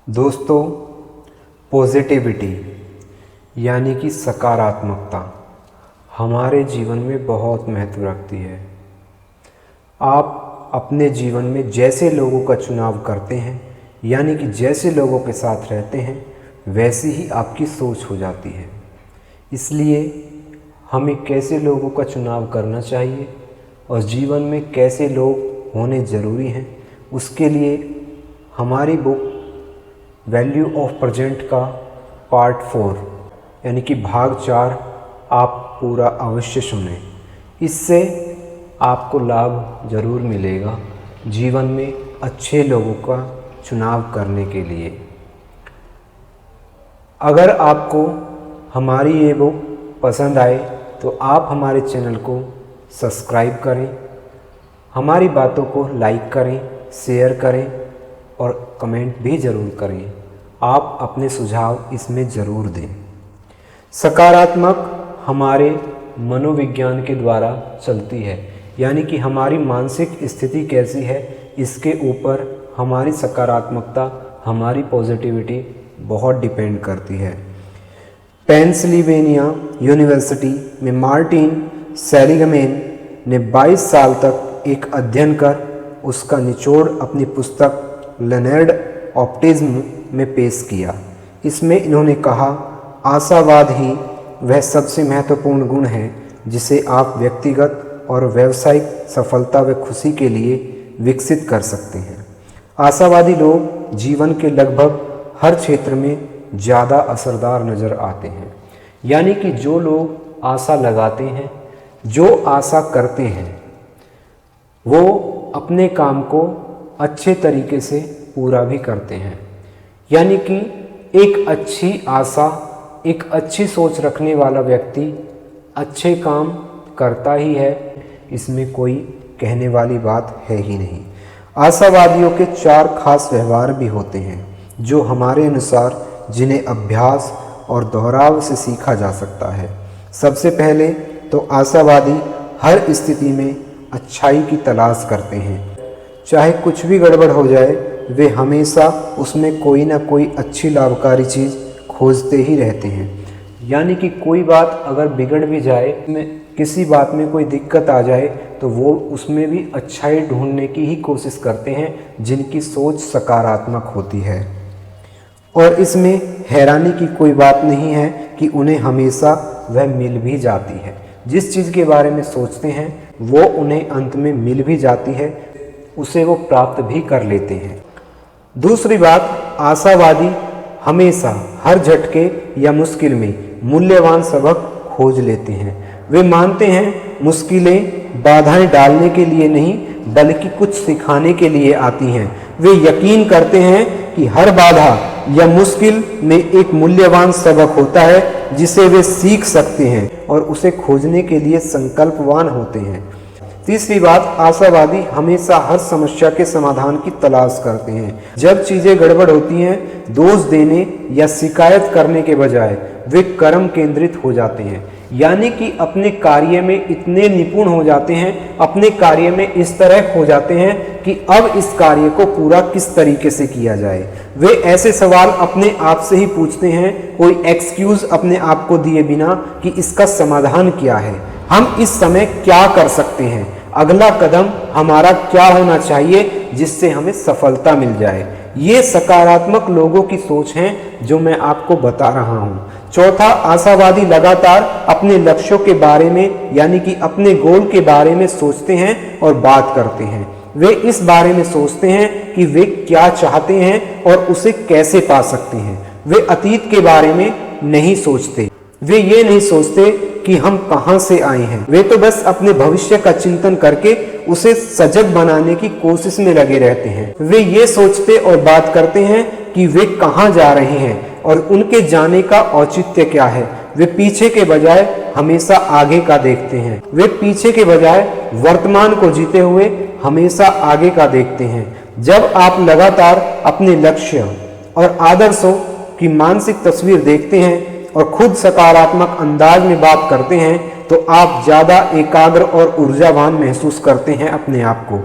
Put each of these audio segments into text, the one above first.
दोस्तों, पॉजिटिविटी यानी कि सकारात्मकता हमारे जीवन में बहुत महत्व रखती है। आप अपने जीवन में जैसे लोगों का चुनाव करते हैं यानी कि जैसे लोगों के साथ रहते हैं वैसी ही आपकी सोच हो जाती है। इसलिए हमें कैसे लोगों का चुनाव करना चाहिए और जीवन में कैसे लोग होने ज़रूरी हैं, उसके लिए हमारी बुक वैल्यू ऑफ प्रेजेंट का पार्ट 4 यानी कि भाग 4 आप पूरा अवश्य सुनें। इससे आपको लाभ ज़रूर मिलेगा जीवन में अच्छे लोगों का चुनाव करने के लिए। अगर आपको हमारी ये बुक पसंद आए तो आप हमारे चैनल को सब्सक्राइब करें, हमारी बातों को लाइक करें, शेयर करें और कमेंट भी ज़रूर करें। आप अपने सुझाव इसमें ज़रूर दें। सकारात्मक हमारे मनोविज्ञान के द्वारा चलती है, यानी कि हमारी मानसिक स्थिति कैसी है इसके ऊपर हमारी सकारात्मकता, हमारी पॉजिटिविटी बहुत डिपेंड करती है। पेंसिल्वेनिया यूनिवर्सिटी में मार्टिन सेलिगमैन ने 22 साल तक एक अध्ययन कर उसका निचोड़ अपनी पुस्तक लेनर्ड ऑप्टिज्म में पेश किया। इसमें इन्होंने कहा, आशावाद ही वह सबसे महत्वपूर्ण गुण है जिसे आप व्यक्तिगत और व्यावसायिक सफलता व खुशी के लिए विकसित कर सकते हैं। आशावादी लोग जीवन के लगभग हर क्षेत्र में ज़्यादा असरदार नज़र आते हैं। यानी कि जो लोग आशा लगाते हैं, जो आशा करते हैं, वो अपने काम को अच्छे तरीके से पूरा भी करते हैं। यानी कि एक अच्छी आशा, एक अच्छी सोच रखने वाला व्यक्ति अच्छे काम करता ही है, इसमें कोई कहने वाली बात है ही नहीं। आशावादियों के 4 खास व्यवहार भी होते हैं जो हमारे अनुसार जिन्हें अभ्यास और दोहराव से सीखा जा सकता है। सबसे पहले तो आशावादी हर स्थिति में अच्छाई की तलाश करते हैं। चाहे कुछ भी गड़बड़ हो जाए, वे हमेशा उसमें कोई ना कोई अच्छी लाभकारी चीज़ खोजते ही रहते हैं। यानी कि कोई बात अगर बिगड़ भी जाए, किसी बात में कोई दिक्कत आ जाए तो वो उसमें भी अच्छाई ढूंढने की ही कोशिश करते हैं जिनकी सोच सकारात्मक होती है। और इसमें हैरानी की कोई बात नहीं है कि उन्हें हमेशा वह मिल भी जाती है। जिस चीज़ के बारे में सोचते हैं वो उन्हें अंत में मिल भी जाती है, उसे वो प्राप्त भी कर लेते हैं। दूसरी बात, आशावादी हमेशा हर झटके या मुश्किल में मूल्यवान सबक खोज लेते हैं। वे मानते हैं मुश्किलें बाधाएं डालने के लिए नहीं बल्कि कुछ सिखाने के लिए आती हैं। वे यकीन करते हैं कि हर बाधा या मुश्किल में एक मूल्यवान सबक होता है जिसे वे सीख सकते हैं और उसे खोजने के लिए संकल्पवान होते हैं। तीसरी बात, आशावादी हमेशा हर समस्या के समाधान की तलाश करते हैं। जब चीज़ें गड़बड़ होती हैं, दोष देने या शिकायत करने के बजाय वे कर्म केंद्रित हो जाते हैं। यानी कि अपने कार्य में इतने निपुण हो जाते हैं, अपने कार्य में इस तरह हो जाते हैं कि अब इस कार्य को पूरा किस तरीके से किया जाए। वे ऐसे सवाल अपने आप से ही पूछते हैं, कोई एक्सक्यूज अपने आप को दिए बिना कि इसका समाधान क्या है, हम इस समय क्या कर सकते हैं, अगला कदम हमारा क्या होना चाहिए जिससे हमें सफलता मिल जाए। ये सकारात्मक लोगों की सोच है जो मैं आपको बता रहा हूँ। चौथा, आशावादी लगातार अपने लक्ष्यों के बारे में यानी कि अपने गोल के बारे में सोचते हैं और बात करते हैं। वे इस बारे में सोचते हैं कि वे क्या चाहते हैं और उसे कैसे पा सकते हैं। वे अतीत के बारे में नहीं सोचते। वे ये नहीं सोचते कि हम कहाँ से आए हैं। वे तो बस अपने भविष्य का चिंतन करके उसे सजग बनाने की कोशिश में लगे रहते हैं। वे ये सोचते और बात करते हैं कि वे कहाँ जा रहे हैं और उनके जाने का औचित्य क्या है। वे पीछे के बजाय हमेशा आगे का देखते हैं। वे पीछे के बजाय वर्तमान को जीते हुए हमेशा आगे का देखते हैं। जब आप लगातार अपने लक्ष्य और आदर्शों की मानसिक तस्वीर देखते हैं और खुद सकारात्मक अंदाज में बात करते हैं तो आप ज़्यादा एकाग्र और ऊर्जावान महसूस करते हैं अपने आप को।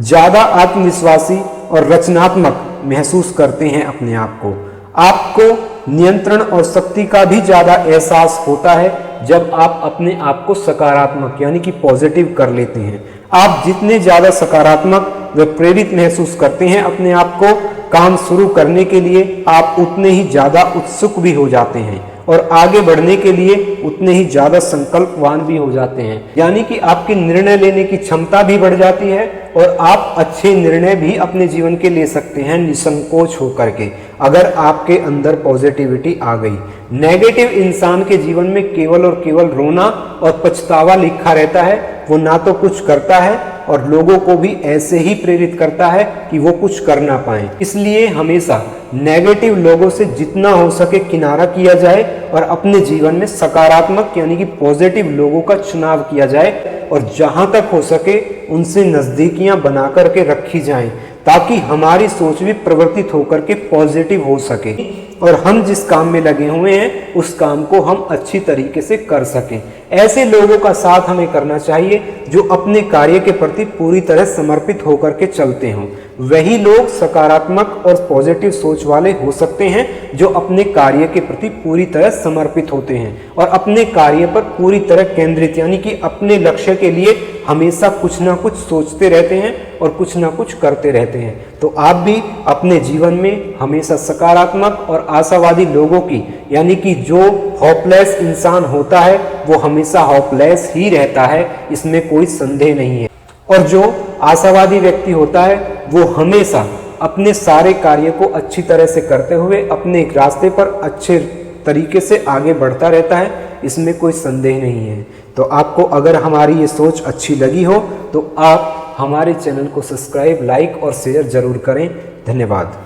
ज़्यादा आत्मविश्वासी और रचनात्मक महसूस करते हैं अपने आप को। आपको नियंत्रण और शक्ति का भी ज़्यादा एहसास होता है जब आप अपने आप को सकारात्मक यानी कि पॉजिटिव कर लेते हैं। आप जितने ज़्यादा सकारात्मक व प्रेरित महसूस करते हैं अपने आप को काम शुरू करने के लिए, आप उतने ही ज़्यादा उत्सुक भी हो जाते हैं और आगे बढ़ने के लिए उतने ही ज़्यादा संकल्पवान भी हो जाते हैं। यानी कि आपकी निर्णय लेने की क्षमता भी बढ़ जाती है और आप अच्छे निर्णय भी अपने जीवन के ले सकते हैं निसंकोच होकर के, अगर आपके अंदर पॉजिटिविटी आ गई। नेगेटिव इंसान के जीवन में केवल और केवल रोना और पछतावा लिखा रहता है। वो ना तो कुछ करता है और लोगों को भी ऐसे ही प्रेरित करता है कि वो कुछ कर ना पाए। इसलिए हमेशा नेगेटिव लोगों से जितना हो सके किनारा किया जाए और अपने जीवन में सकारात्मक यानी कि पॉजिटिव लोगों का चुनाव किया जाए और जहां तक हो सके उनसे नजदीकियां बना करके रखी जाएं, ताकि हमारी सोच भी परिवर्तित होकर के पॉजिटिव हो सके और हम जिस काम में लगे हुए हैं उस काम को हम अच्छी तरीके से कर सकें। ऐसे लोगों का साथ हमें करना चाहिए जो अपने कार्य के प्रति पूरी तरह समर्पित होकर के चलते हों। वही लोग सकारात्मक और पॉजिटिव सोच वाले हो सकते हैं जो अपने कार्य के प्रति पूरी तरह समर्पित होते हैं और अपने कार्य पर पूरी तरह केंद्रित यानी कि अपने लक्ष्य के लिए हमेशा कुछ ना कुछ सोचते रहते हैं और कुछ ना कुछ करते रहते हैं। तो आप भी अपने जीवन में हमेशा सकारात्मक और आशावादी लोगों की यानी कि जो होपलेस इंसान होता है वो हमेशा होपलेस ही रहता है, इसमें कोई संदेह नहीं है। और जो आशावादी व्यक्ति होता है वो हमेशा अपने सारे कार्य को अच्छी तरह से करते हुए अपने रास्ते पर अच्छे तरीके से आगे बढ़ता रहता है, इसमें कोई संदेह नहीं है। तो आपको अगर हमारी ये सोच अच्छी लगी हो तो आप हमारे चैनल को सब्सक्राइब, लाइक और शेयर जरूर करें। धन्यवाद।